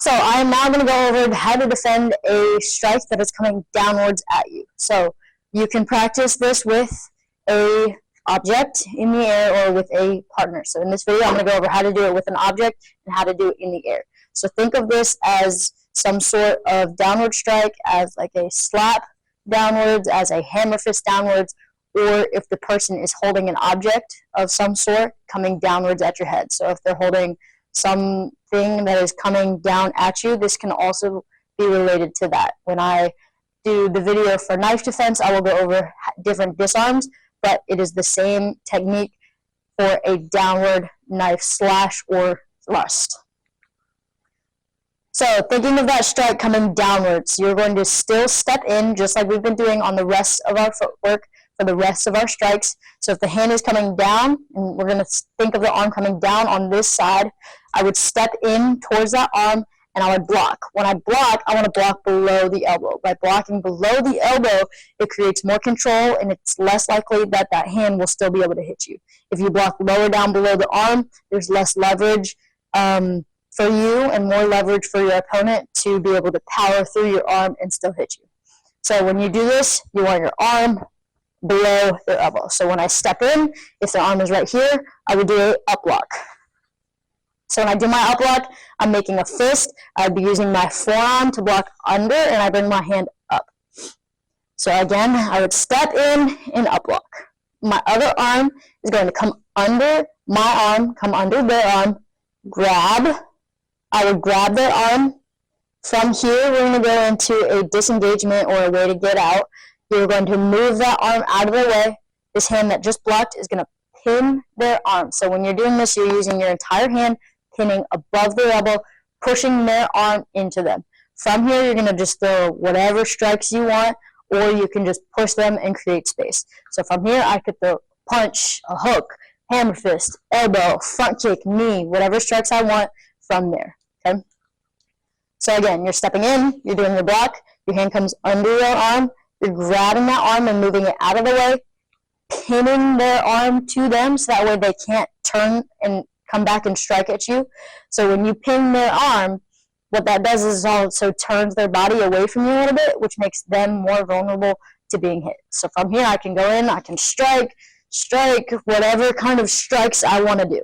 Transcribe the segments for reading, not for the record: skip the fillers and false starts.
So I'm now going to go over how to defend a strike that is coming downwards at you. So you can practice this with a object in the air or with a partner. So in this video, I'm going to go over how to do it with an object and how to do it in the air. So think of this as some sort of downward strike, as like a slap downwards, as a hammer fist downwards, or if the person is holding an object of some sort coming downwards at your head. So if they're holding something that is coming down at you, this can also be related to that. When I do the video for knife defense, I will go over different disarms, but it is the same technique for a downward knife slash or thrust. So thinking of that strike coming downwards, you're going to still step in just like we've been doing on the rest of our footwork for the rest of our strikes. So if the hand is coming down, and we're going to think of the arm coming down on this side, I would step in towards that arm and I would block. When I block, I want to block below the elbow. By blocking below the elbow, it creates more control and it's less likely that that hand will still be able to hit you. If you block lower down below the arm, there's less leverage for you and more leverage for your opponent to be able to power through your arm and still hit you. So when you do this, you want your arm below their elbow. So when I step in, if the arm is right here, I would do an up block. So when I do my up block, I'm making a fist. I'd be using my forearm to block under, and I bring my hand up. So again, I would step in and up block. My other arm is going to come under my arm, come under their arm, grab. I would grab their arm. From here, we're going to go into a disengagement or a way to get out. You're going to move that arm out of the way. This hand that just blocked is going to pin their arm. So when you're doing this, you're using your entire hand, pinning above their elbow, pushing their arm into them. From here, you're going to just throw whatever strikes you want, or you can just push them and create space. So from here, I could throw punch, a hook, hammer fist, elbow, front kick, knee, whatever strikes I want from there. Okay? So again, you're stepping in, you're doing your block, your hand comes under your arm, you're grabbing that arm and moving it out of the way, pinning their arm to them so that way they can't turn and come back and strike at you. So when you pin their arm, what that does is also turns their body away from you a little bit, which makes them more vulnerable to being hit. So from here, I can go in, I can strike, whatever kind of strikes I want to do.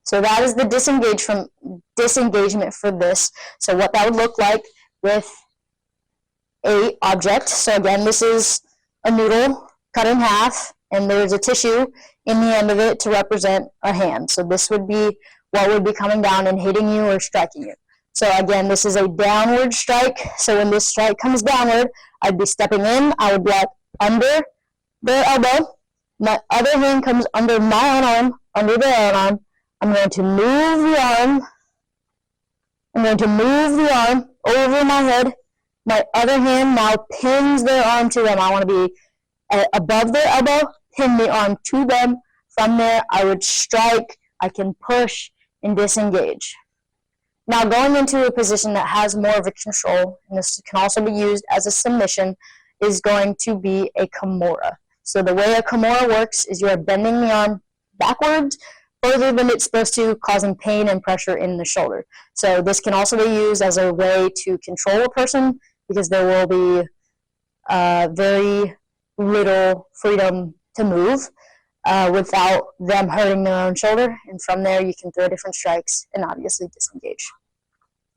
So that is the disengagement for this. So what that would look like with a object. So again, this is a noodle cut in half, and there's a tissue in the end of it to represent a hand. So this would be what would be coming down and hitting you or striking you. So again, this is a downward strike. So when this strike comes downward, I'd be stepping in, I would block under their elbow. My other hand comes under my own arm, under their own arm. I'm going to move the arm. I'm going to move the arm over my head. My other hand now pins their arm to them. I want to be above their elbow, pin the arm to them. From there, I would strike, I can push, and disengage. Now going into a position that has more of a control, and this can also be used as a submission, is going to be a Kimura. So the way a Kimura works is you are bending the arm backwards, further than it's supposed to, causing pain and pressure in the shoulder. So this can also be used as a way to control a person, because there will be very little freedom to move without them hurting their own shoulder. And from there, you can throw different strikes and obviously disengage.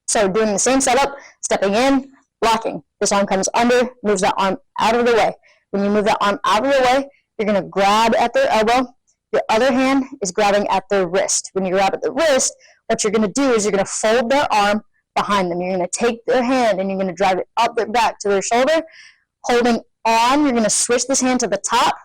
So doing the same setup, stepping in, blocking. This arm comes under, moves that arm out of the way. When you move that arm out of the way, you're going to grab at their elbow. Your other hand is grabbing at their wrist. When you grab at the wrist, what you're going to do is you're going to fold their arm behind them. You're going to take their hand and you're going to drive it up their back to their shoulder. Holding on, you're going to switch this hand to the top,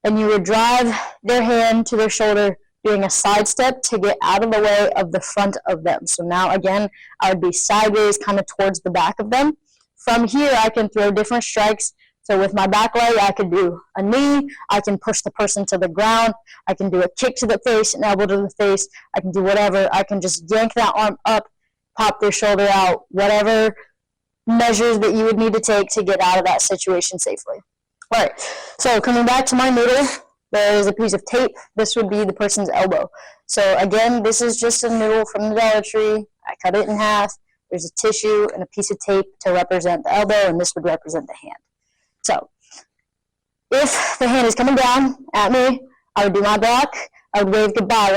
and you would drive their hand to their shoulder, doing a side step to get out of the way of the front of them. So now again, I would be sideways, kind of towards the back of them. From here, I can throw different strikes. So with my back leg, I could do a knee, I can push the person to the ground, I can do a kick to the face, an elbow to the face, I can do whatever. I can just yank that arm up, pop their shoulder out, whatever measures that you would need to take to get out of that situation safely. All right, so coming back to my noodle, there is a piece of tape. This would be the person's elbow. So again, this is just a noodle from the Dollar Tree. I cut it in half. There's a tissue and a piece of tape to represent the elbow, and this would represent the hand. So if the hand is coming down at me, I would do my block. I would wave goodbye.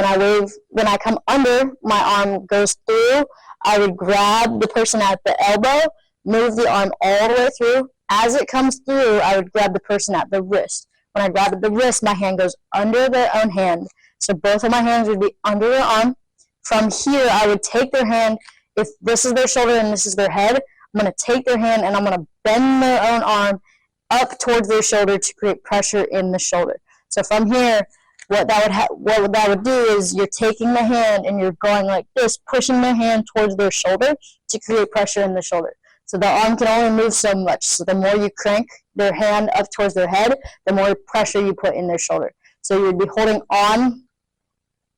When I come under, my arm goes through. I would grab the person at the elbow, move the arm all the way through. As it comes through, I would grab the person at the wrist. When I grab at the wrist, my hand goes under their own hand. So both of my hands would be under their arm. From here, I would take their hand. If this is their shoulder and this is their head, I'm going to take their hand and I'm going to bend their own arm up towards their shoulder to create pressure in the shoulder. So from here, what that would do is you're taking the hand and you're going like this, pushing their hand towards their shoulder to create pressure in the shoulder. So the arm can only move so much. So the more you crank their hand up towards their head, the more pressure you put in their shoulder. So you would be holding on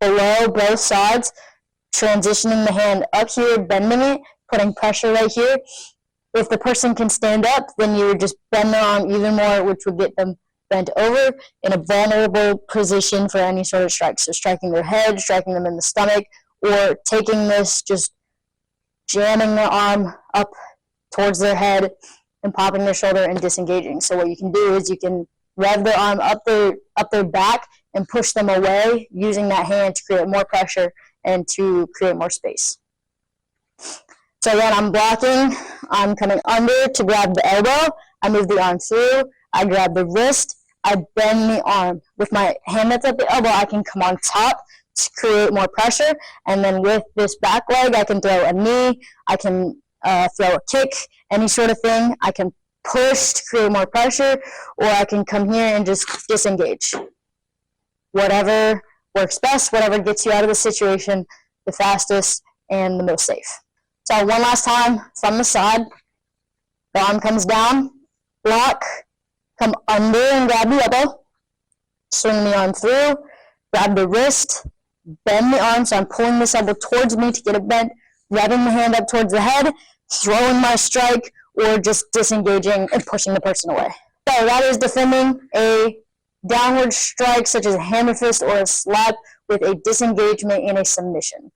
below both sides, transitioning the hand up here, bending it, putting pressure right here. If the person can stand up, then you would just bend their arm even more, which would get them bent over in a vulnerable position for any sort of strike. So striking their head, striking them in the stomach, or taking this, just jamming their arm up towards their head and popping their shoulder and disengaging. So what you can do is you can rev their arm up their back and push them away using that hand to create more pressure and to create more space. So again, I'm blocking, I'm coming under to grab the elbow, I move the arm through, I grab the wrist, I bend the arm. With my hand that's at the elbow, I can come on top to create more pressure, and then with this back leg, I can throw a knee, I can throw a kick, any sort of thing. I can push to create more pressure, or I can come here and just disengage. Whatever works best, whatever gets you out of the situation the fastest and the most safe. So one last time from the side, the arm comes down, block, come under and grab the elbow, swing the arm through, grab the wrist, bend the arm, so I'm pulling this elbow towards me to get it bent, revving the hand up towards the head, throwing my strike, or just disengaging and pushing the person away. So that is defending a downward strike such as a hammer fist or a slap with a disengagement and a submission.